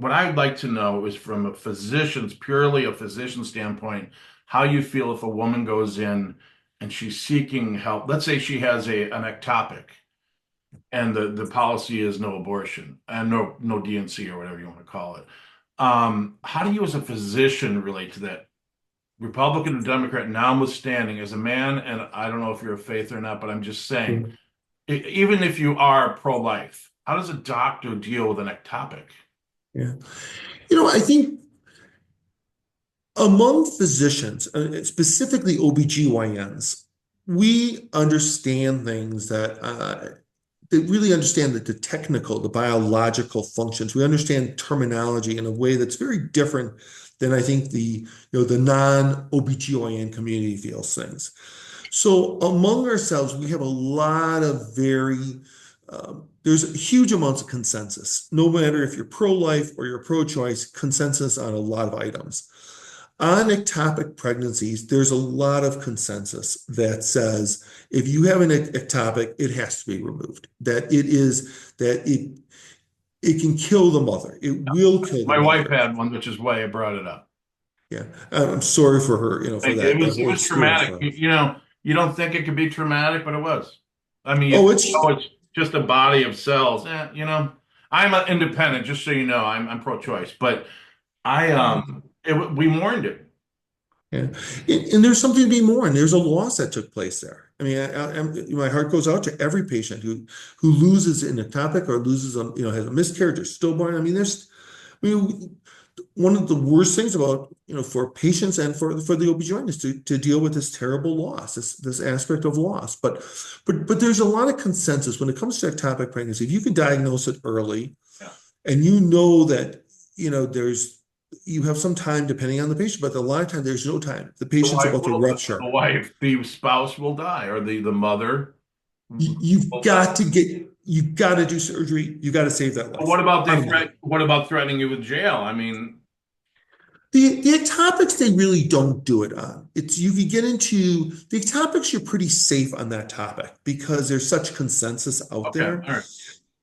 what I'd like to know is from purely a physician standpoint, how you feel if a woman goes in and she's seeking help. Let's say she has an ectopic and the policy is no abortion and no DNC or whatever you want to call it. How do you as a physician relate to that? Republican and Democrat notwithstanding, as a man, and I don't know if you're a faith or not, but I'm just saying, even if you are pro-life, how does a doctor deal with an ectopic? Yeah. I think among physicians, specifically OBGYNs, we understand things that really understand the technical, the biological functions. We understand terminology in a way that's very different than I think the non-OBGYN community feels things. So among ourselves, we have a lot of there's huge amounts of consensus, no matter if you're pro-life or you're pro-choice, consensus on a lot of items. On ectopic pregnancies, there's a lot of consensus that says if you have an ectopic, it has to be removed. That it can kill the mother. It will kill the My wife mother. had one, which is why I brought it up. Yeah, I'm sorry for her, for Like, it that was it whole was experience traumatic. for her. You don't think it could be traumatic, but it was. I mean, you Oh, think, it's oh, it's just a body of cells. I'm an independent, just so you know. I'm pro-choice, but we mourned it. Yeah, and there's something to be mourned. There's a loss that took place there. I mean, my heart goes out to every patient who loses an ectopic or loses has a miscarriage or stillborn. I mean, I mean, one of the worst things about for patients and for the OB/GYN is to deal with this terrible loss, this aspect of loss. But there's a lot of consensus when it comes to ectopic pregnancy. If you can diagnose it early, Yeah. and you know that you have some time depending on the patient, but a lot of time there's no time. The The patient's wife about to will, the rupture. wife, the spouse will die, or the mother You've will die. got to you've got to do surgery. You got to save that But life. Bottom line. what about threatening you with jail? I mean, The ectopics they really don't do it on. It's you can get into the ectopics, you're pretty safe on that topic because there's such consensus out okay, there.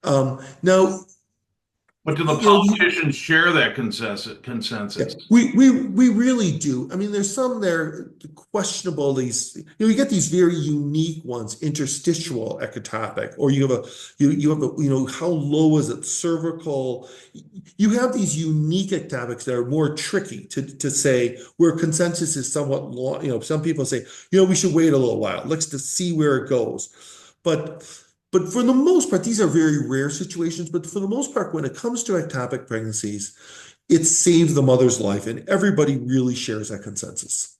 all right. Now, But do the you know, you, politicians share that consensus? Yeah, Consensus? we really do. I mean, there's some there questionable. You get these very unique ones, interstitial ectopic, or you have how low is it, cervical? You have these unique ectopics that are more tricky to say where consensus is somewhat long. Some people say, we should wait a little while. Let's just see where it goes. But but for the most part, these are very rare situations. But for the most part, when it comes to ectopic pregnancies, it saved the mother's life, and everybody really shares that consensus.